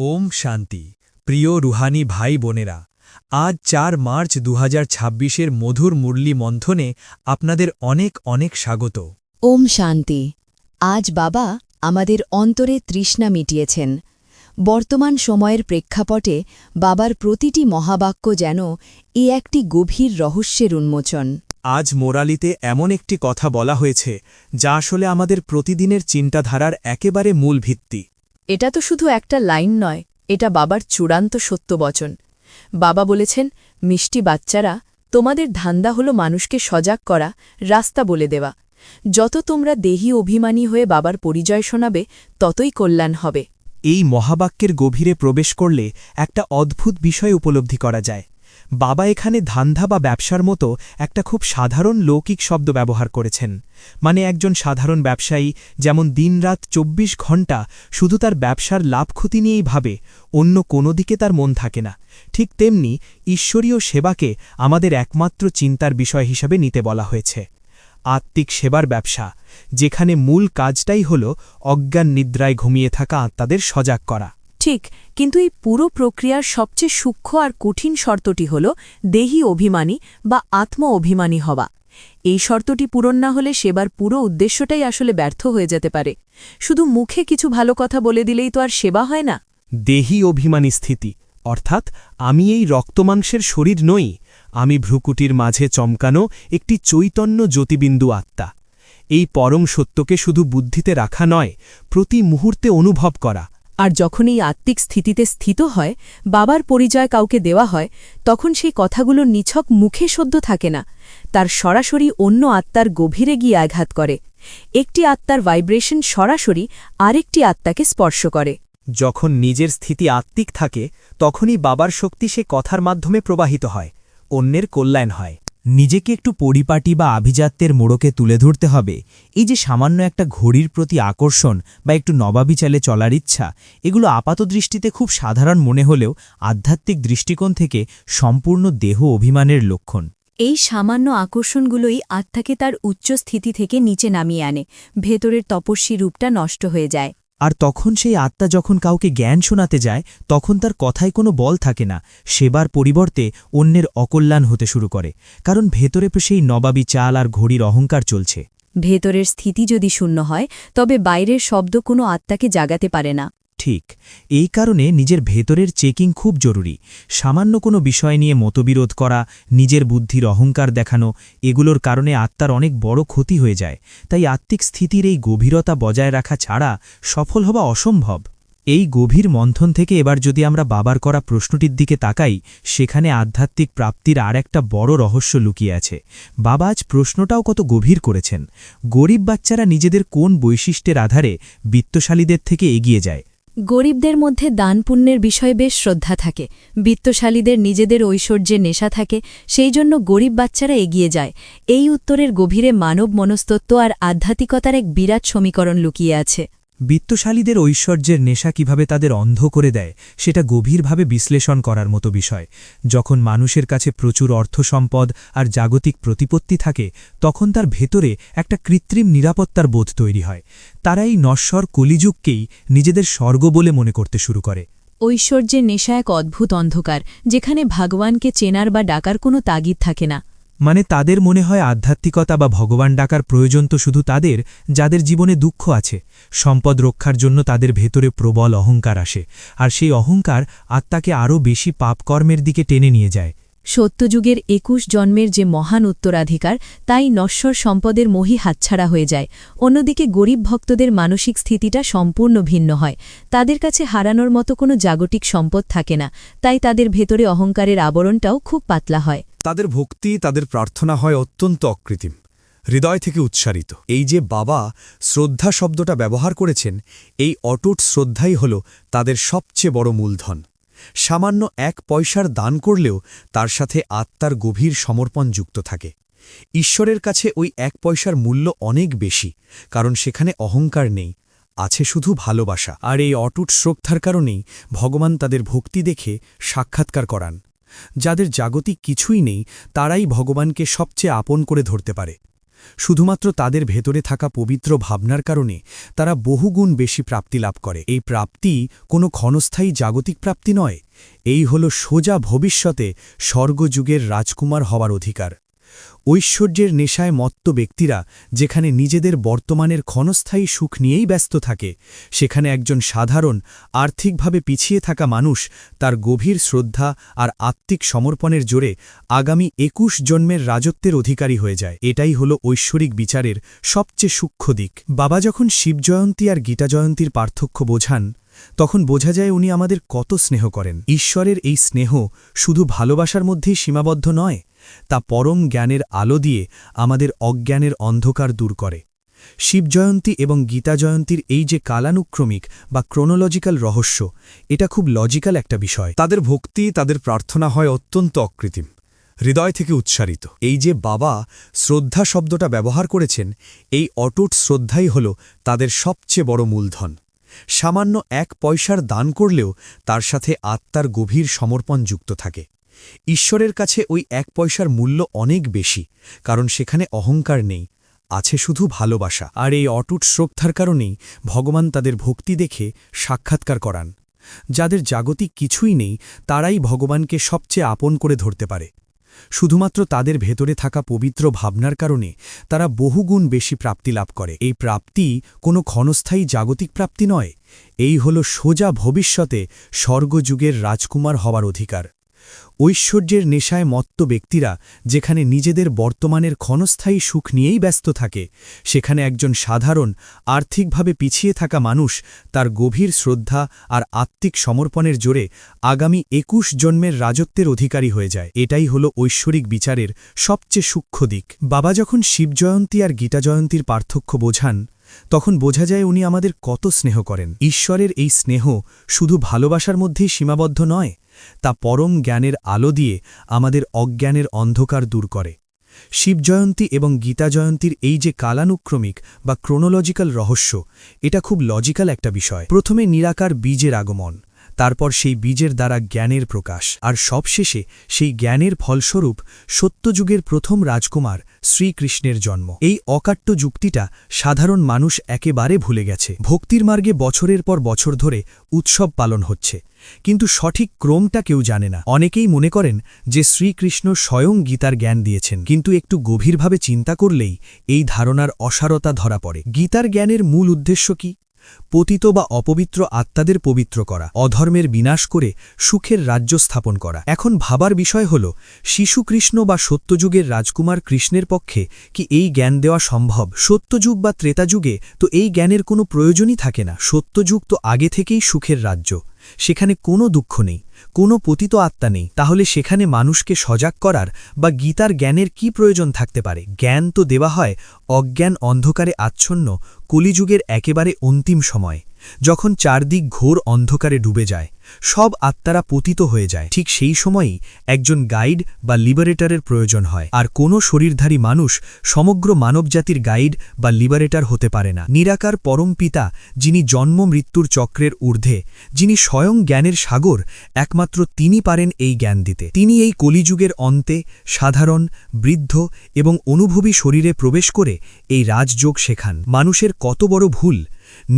ওম শান্তি। প্রিয় রুহানি ভাই বোনেরা, আজ ৪ মার্চ ২০২৬-এর মধুর মুরলী মন্থনে আপনাদের অনেক অনেক স্বাগত। ওম শান্তি। আজ বাবা আমাদের অন্তরে তৃষ্ণা মিটিয়েছেন। বর্তমান সময়ের প্রেক্ষাপটে বাবার প্রতিটি মহাবাক্য যেন একটি গভীর রহস্যের উন্মোচন। আজ মোরালিতে এমন একটি কথা বলা হয়েছে যা আসলে আমাদের প্রতিদিনের চিন্তাধারার একেবারে মূল ভিত্তি। এটা তো শুধু একটা লাইন নয়, এটা বাবার চূড়ান্ত সত্যবচন। বাবা বলেছেন, মিষ্টি বাচ্চারা, তোমাদের ধান্দা হলো মানুষকে সজাগ করা, রাস্তা বলে দেওয়া। যত তোমরা দেহী অভিমানী হয়ে বাবার পরিচয় শোনাবে, ততই কল্যাণ হবে। এই মহাবাক্যের গভীরে প্রবেশ করলে একটা অদ্ভুত বিষয় উপলব্ধি করা যায়। বাবা এখানে ধান্ধা বা ব্যবসার মতো একটা খুব সাধারণ লৌকিক শব্দ ব্যবহার করেছেন। মানে একজন সাধারণ ব্যবসায়ী যেমন দিনরাত ২৪ ঘণ্টা শুধু তার ব্যবসার লাভ ক্ষতি নিয়েই ভাবে, অন্য কোনো দিকে তার মন থাকে না, ঠিক তেমনি ঈশ্বরীয় সেবাকে আমাদের একমাত্র চিন্তার বিষয় হিসাবে নিতে বলা হয়েছে। আত্মিক সেবার ব্যবসা, যেখানে মূল কাজটাই হল অজ্ঞান নিদ্রায় ঘুমিয়ে থাকা আত্মাদের সজাগ করা। ঠিক, কিন্তু এই পুরো প্রক্রিয়ার সবচেয়ে সূক্ষ্ম আর কঠিন শর্তটি হল দেহী অভিমানী বা আত্ম অভিমানী হওয়া। এই শর্তটি পূরণ না হলে সেবার পুরো উদ্দেশ্যটাই আসলে ব্যর্থ হয়ে যেতে পারে। শুধু মুখে কিছু ভালো কথা বলে দিলেই তো আর সেবা হয় না। দেহী অভিমানী স্থিতি অর্থাৎ আমি এই রক্তমাংসের শরীর নই, আমি ভ্রুকুটির মাঝে চমকানো একটি চৈতন্য জ্যোতিবিন্দু আত্মা। এই পরম সত্যকে শুধু বুদ্ধিতে রাখা নয়, প্রতি মুহূর্তে অনুভব করা। আর যখন এই আত্মিক স্থিতিতে স্থিত হয়, বাবার পরিচয় কাউকে দেওয়া হয়, তখন সেই কথাগুলো নিছক মুখে সদ্য থাকে না, তার সরাসরি অন্য আত্মার গভীরে গিয়ে আঘাত করে। একটি আত্মার ভাইব্রেশন সরাসরি আরেকটি আত্মাকে স্পর্শ করে। যখন নিজের স্থিতি আত্মিক থাকে, তখনই বাবার শক্তি সে কথার মাধ্যমে প্রবাহিত হয়, অন্যের কল্যাণ হয়। নিজেকে একটু পরিপাটি বা আভিজাত্যের মোড়কে তুলে ধরতে হবে, এই যে সামান্য একটা ঘড়ির প্রতি আকর্ষণ বা একটু নবাবী চালে চলার ইচ্ছা, এগুলো আপাতদৃষ্টিতে খুব সাধারণ মনে হলেও আধ্যাত্মিক দৃষ্টিকোণ থেকে সম্পূর্ণ দেহ অভিমানের লক্ষণ। এই সামান্য আকর্ষণগুলোই আত্মাকে তার উচ্চ স্থিতি থেকে নিচে নামিয়ে আনে, ভেতরের তপস্বী রূপটা নষ্ট হয়ে যায়। আর তখন সেই আত্মা যখন কাউকে জ্ঞান শোনাতে যায়, তখন তার কথায় কোনো বল থাকে না, সেবার পরিবর্তে অন্যের অকল্যাণ হতে শুরু করে, কারণ ভেতরে সেই নবাবী চাল আর ঘড়ির অহংকার চলছে। ভেতরের স্থিতি যদি শূন্য হয়, তবে বাইরের শব্দ কোনো আত্মাকে জাগাতে পারে না। ঠিক, এই কারণে নিজের ভেতরের চেকিং খুব জরুরি। সামান্য কোনো বিষয় নিয়ে মতবিরোধ করা, নিজের বুদ্ধির অহংকার দেখানো, এগুলোর কারণে আত্মার অনেক বড় ক্ষতি হয়ে যায়। তাই আত্মিক স্থিতির এই গভীরতা বজায় রাখা ছাড়া সফল হওয়া অসম্ভব। এই গভীর মন্থন থেকে এবার যদি আমরা বাবার করা প্রশ্নটির দিকে তাকাই, সেখানে আধ্যাত্মিক প্রাপ্তির আর একটা বড় রহস্য লুকিয়ে আছে। বাবা আজ প্রশ্নটাও কত গভীর করেছেন। গরিব বাচ্চারা নিজেদের কোন বৈশিষ্ট্যের আধারে বিত্তশালীদের থেকে এগিয়ে যায়? গরিবদের মধ্যে দান পুণ্যের বিষয়ে বেশ শ্রদ্ধা থাকে, বিত্তশালীদের নিজেদের ঐশ্বর্যের নেশা থাকে, সেই জন্য গরিব বাচ্চারা এগিয়ে যায়। এই উত্তরের গভীরে মানব মনস্তত্ত্ব আর আধ্যাত্মিকতার এক বিরাট সমীকরণ লুকিয়ে আছে। বিত্তশালীদের ঐশ্বর্যের নেশা কিভাবে তাদের অন্ধ করে দেয়, সেটা গভীরভাবে বিশ্লেষণ করার মতো বিষয়। যখন মানুষের কাছে প্রচুর অর্থ সম্পদ আর জাগতিক প্রতিপত্তি থাকে, তখন তার ভেতরে একটা কৃত্রিম নিরাপত্তার বোধ তৈরি হয়। তারা এই নশ্বর কলিযুগকেই নিজেদের স্বর্গ বলে মনে করতে শুরু করে। ঐশ্বর্যের নেশা এক অদ্ভুত অন্ধকার, যেখানে ভগবানকে চেনার বা ডাকার কোনো তাগিদ থাকে না। মানে তাদের মনে হয় আধ্যাত্মিকতা বা ভগবান ডাকার প্রয়োজন তো শুধু তাদের, যাদের জীবনে দুঃখ আছে। সম্পদ রক্ষার জন্য তাদের ভেতরে প্রবল অহংকার আসে, আর সেই অহংকার আত্মাকে আরও বেশি পাপকর্মের দিকে টেনে নিয়ে যায়। সত্যযুগের ২১ জন্মের যে মহান উত্তরাধিকার, তাই নশ্বর সম্পদের মোহি হাতছাড়া হয়ে যায়। অন্যদিকে গরিব ভক্তদের মানসিক স্থিতিটা সম্পূর্ণ ভিন্ন হয়। তাদের কাছে হারানোর মতো কোনো জাগতিক সম্পদ থাকে না, তাই তাদের ভেতরে অহংকারের আবরণটাও খুব পাতলা হয়। তাদের ভক্তি, তাদের প্রার্থনা হয় অত্যন্ত অকৃত্রিম, হৃদয় থেকে উচ্চারিত। এই যে বাবা শ্রদ্ধা শব্দটা ব্যবহার করেছেন, এই অটুট শ্রদ্ধাই হল তাদের সবচেয়ে বড় মূলধন। সামান্য ১ পয়সার দান করলেও তার সাথে আত্মার গভীর সমর্পণ যুক্ত থাকে। ঈশ্বরের কাছে ওই ১ পয়সার মূল্য অনেক বেশি, কারণ সেখানে অহংকার নেই, আছে শুধু ভালোবাসা। আর এই অটুট শ্রদ্ধার কারণেই ভগবান তাদের ভক্তি দেখে সাক্ষাৎকার করান। যাদের জাগতিক কিছুই নেই, তারাই ভগবানকে সবচেয়ে আপন করে ধরতে পারে। শুধুমাত্র তাদের ভেতরে থাকা পবিত্র ভাবনার কারণে তারা বহুগুণ বেশি প্রাপ্তি লাভ করে। এই প্রাপ্তি কোনো ক্ষণস্থায়ী জাগতিক প্রাপ্তি নয়, এই হল সোজা ভবিষ্যতে স্বর্গযুগের রাজকুমার হওয়ার অধিকার। ঐশ্বর্যের নেশায় মত্ত ব্যক্তিরা যেখানে নিজেদের বর্তমানের ক্ষণস্থায়ী সুখ নিয়েই ব্যস্ত থাকে, সেখানে একজন সাধারণ আর্থিকভাবে পিছিয়ে থাকা মানুষ তার গভীর শ্রদ্ধা আর আত্মিক সমর্পণের জোরে আগামী ২১ জন্মের রাজত্বের অধিকারী হয়ে যায়। এটাই হল ঐশ্বরিক বিচারের সবচেয়ে সূক্ষ্ম দিক। বাবা যখন শিবজয়ন্তী আর গীতা জয়ন্তীর পার্থক্য বোঝান, তখন বোঝা যায় উনি আমাদের কত স্নেহ করেন। ঈশ্বরের এই স্নেহ শুধু ভালোবাসার মধ্যেই সীমাবদ্ধ নয়, তা পরম জ্ঞানের আলো দিয়ে আমাদের অজ্ঞানের অন্ধকার দূর করে। শিবজয়ন্তী এবং গীতা জয়ন্তীর এই যে কালানুক্রমিক বা ক্রোনোলজিক্যাল রহস্য, এটা খুব লজিক্যাল একটা বিষয়। তাদের ভক্তি, তাদের প্রার্থনা হয় অত্যন্ত অকৃত্রিম, হৃদয় থেকে উচ্চারিত। এই যে বাবা শ্রদ্ধা শব্দটা ব্যবহার করেছেন, এই অটুট শ্রদ্ধাই হল তাদের সবচেয়ে বড় মূলধন। সামান্য ১ পয়সার দান করলেও তার সাথে আত্মার গভীর সমর্পণ যুক্ত থাকে। ঈশ্বরের কাছে ওই ১ পয়সার মূল্য অনেক বেশি, কারণ সেখানে অহংকার নেই, আছে শুধু ভালোবাসা। আর এই অটুট শ্রদ্ধার কারণেই ভগবান তাদের ভক্তি দেখে সাক্ষাৎকার করান। যাদের জাগতিক কিছুই নেই, তারাই ভগবানকে সবচেয়ে আপন করে ধরতে পারে। শুধুমাত্র তাদের ভেতরে থাকা পবিত্র ভাবনার কারণে তারা বহুগুণ বেশি প্রাপ্তি লাভ করে। এই প্রাপ্তি কোনো ক্ষণস্থায়ী জাগতিক প্রাপ্তি নয়, এই হল সোজা ভবিষ্যতে স্বর্গযুগের রাজকুমার হওয়ার অধিকার। ঐশ্বর্যের নেশায় মত্ত ব্যক্তিরা যেখানে নিজেদের বর্তমানের ক্ষণস্থায়ী সুখ নিয়েই ব্যস্ত থাকে, সেখানে একজন সাধারণ আর্থিকভাবে পিছিয়ে থাকা মানুষ তার গভীর শ্রদ্ধা আর আত্মিক সমর্পণের জোরে আগামী ২১ জন্মের রাজত্বের অধিকারী হয়ে যায়। এটাই হল ঐশ্বরিক বিচারের সবচেয়ে সূক্ষ্ম দিক। বাবা যখন শিবজয়ন্তী আর গীতা জয়ন্তীর পার্থক্য বোঝান, তখন বোঝা যায় উনি আমাদের কত স্নেহ করেন। ঈশ্বরের এই স্নেহ শুধু ভালোবাসার মধ্যেই সীমাবদ্ধ নয়, তা পরম জ্ঞানের আলো দিয়ে আমাদের অজ্ঞানের অন্ধকার দূর করে। শিবজয়ন্তী এবং গীতা জয়ন্তীর এই যে কালানুক্রমিক বা ক্রোনোলজিক্যাল রহস্য, এটা খুব লজিক্যাল একটা বিষয়। প্রথমে নিরাকার বীজের আগমন, তারপর সেই বীজের দ্বারা জ্ঞানের প্রকাশ, আর সবশেষে সেই জ্ঞানের ফলস্বরূপ সত্যযুগের প্রথম রাজকুমার শ্রীকৃষ্ণের জন্ম। এই অকাট্য যুক্তিটা সাধারণ মানুষ একেবারে ভুলে গেছে। ভক্তির মার্গে বছরের পর বছর ধরে উৎসব পালন হচ্ছে, কিন্তু সঠিক ক্রমটা কেউ জানে না। অনেকেই মনে করেন যে শ্রীকৃষ্ণ স্বয়ং গীতার জ্ঞান দিয়েছেন, কিন্তু একটু গভীরভাবে চিন্তা করলেই এই ধারণার অসারতা ধরা পড়ে। গীতার জ্ঞানের মূল উদ্দেশ্য কি? পতিত বা অপবিত্র আত্মাদের পবিত্র করা, অধর্মের বিনাশ করে সুখের রাজ্য স্থাপন করা। এখন ভাবার বিষয় হল, শিশুকৃষ্ণ বা সত্যযুগের রাজকুমার কৃষ্ণের পক্ষে কি এই জ্ঞান দেওয়া সম্ভব? সত্যযুগ বা ত্রেতাযুগে তো এই জ্ঞানের কোনো প্রয়োজনই থাকে না। সত্যযুগ তো আগে থেকেই সুখের রাজ্য, সেখানে কোনো দুঃখ নেই, কোনো পতিত আত্মা নেই। তাহলে সেখানে মানুষকে সজাগ করার বা গীতার জ্ঞানের কি প্রয়োজন থাকতে পারে? জ্ঞান তো দেওয়া হয় অজ্ঞান অন্ধকারে আচ্ছন্ন কলিযুগের একেবারে অন্তিম সময়, যখন চারদিক ঘোর অন্ধকারে ডুবে যায়, সব আত্মারা পতিত হয়ে যায়। ঠিক সেই সময়ই একজন গাইড বা লিবারেটরের প্রয়োজন হয়। আর কোনো শরীরধারী মানুষ সমগ্র মানবজাতির গাইড বা লিবারেটর হতে পারে না। নিরাকার পরম পিতা, যিনি জন্ম মৃত্যুর চক্রের ঊর্ধ্বে, যিনি স্বয়ং জ্ঞানের সাগর, একমাত্র তিনি পারেন এই জ্ঞান দিতে। তিনি এই কলিযুগের অন্তে সাধারণ, বৃদ্ধ এবং অনুভবী শরীরে প্রবেশ করে এই রাজযোগ শেখান। মানুষের কত বড় ভুল!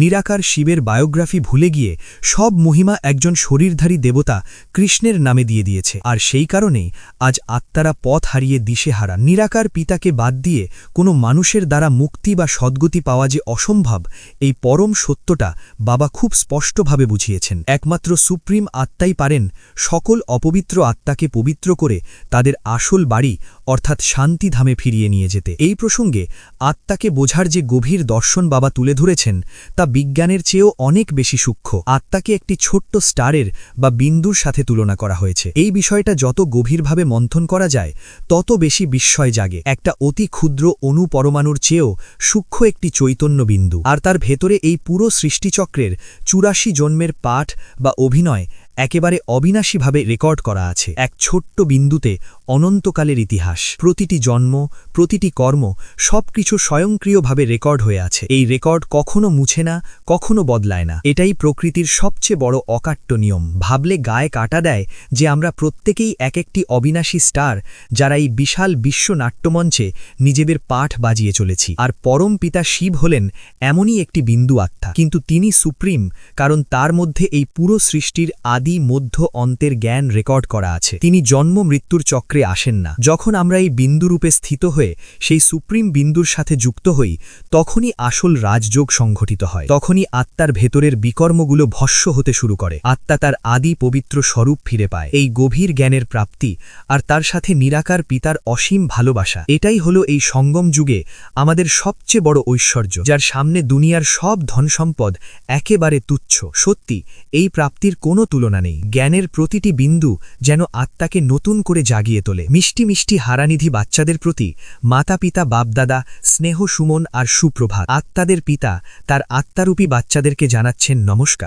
নিরাকার শিবের বায়োগ্রাফি ভুলে গিয়ে সব মহিমা একজন শরীরধারী দেবতা কৃষ্ণের নামে দিয়ে দিয়েছে। আর সেই কারণেই আজ আত্মারা পথ হারিয়ে দিশে হারান। নিরাকার পিতাকে বাদ দিয়ে কোনো মানুষের দ্বারা মুক্তি বা সদ্গতি পাওয়া যে অসম্ভব, এই পরম সত্যটা বাবা খুব স্পষ্টভাবে বুঝিয়েছেন। একমাত্র সুপ্রিম আত্মাই পারেন সকল অপবিত্র আত্মাকে পবিত্র করে তাদের আসল বাড়ি অর্থাৎ শান্তিধামে ফিরিয়ে নিয়ে যেতে। এই প্রসঙ্গে আত্মাকে বোঝার যে গভীর দর্শন বাবা তুলে ধরেছেন, তা বিজ্ঞানের চেয়েও অনেক বেশি সূক্ষ্ম। আত্মাকে একটি ছোট্ট স্টারের বা বিন্দুর সাথে তুলনা করা হয়েছে। এই বিষয়টা যত গভীরভাবে মন্থন করা যায়, তত বেশি বিস্ময় জাগে। একটা অতি ক্ষুদ্র অণু পরমাণুর চেয়েও সূক্ষ্ম একটি চৈতন্য বিন্দু, আর তার ভেতরে এই পুরো সৃষ্টিচক্রের ৮৪ জন্মের পাঠ বা অভিনয় একেবারে অবিনাশীভাবে রেকর্ড করা আছে। এক ছোট্ট বিন্দুতে অনন্তকালের ইতিহাস। প্রতিটি জন্ম, প্রতিটি কর্ম সবকিছু স্বয়ংক্রিয়ভাবে রেকর্ড হয়ে আছে। এই রেকর্ড কখনো মুছে না, কখনো বদলায় না। এটাই প্রকৃতির সবচেয়ে বড় অকাট্য নিয়ম। ভাবলে গায়ে কাটা দেয় যে আমরা প্রত্যেকেই এক একটি অবিনাশী স্টার, যারা এই বিশাল বিশ্ব নাট্যমঞ্চে নিজেদের পাঠ বাজিয়ে চলেছি। আর পরম পিতা শিব হলেন এমনই একটি বিন্দু আত্মা, কিন্তু তিনি সুপ্রিম, কারণ তার মধ্যে এই পুরো সৃষ্টির আদি মধ্য অন্তের জ্ঞান রেকর্ড করা আছে। তিনি জন্ম মৃত্যুর চক্রে আসেন না। যখন আমরা এই বিন্দুরূপে স্থিত হয়ে সেই সুপ্রিম বিন্দুর সাথে যুক্ত হই, তখনই আসল রাজযোগ সংঘটিত হয়। তখনই আত্মার ভেতরের বিকর্মগুলো ভস্য হতে শুরু করে। আত্মা তার আদি পবিত্র স্বরূপ ফিরে পায়। এই গভীর জ্ঞানের প্রাপ্তি আর তার সাথে নিরাকার পিতার অসীম ভালোবাসা, এটাই হলো এই সঙ্গম যুগে আমাদের সবচেয়ে বড় ঐশ্বর্য, যার সামনে দুনিয়ার সব ধনসম্পদ একেবারে তুচ্ছ। সত্যি, এই প্রাপ্তির কোনো তুলনা নেই। জ্ঞানের প্রতিটি বিন্দু যেন আত্মাকে নতুন করে জাগিয়ে তোলে। মিষ্টি মিষ্টি হারানিধি বাচ্চাদের প্রতি মাতা পিতা বাপদাদা স্নেহ সুমন আর সুপ্রভাত। আত্মাদের পিতা তার আত্মারূপী বাচ্চাদেরকে জানাচ্ছেন নমস্কার।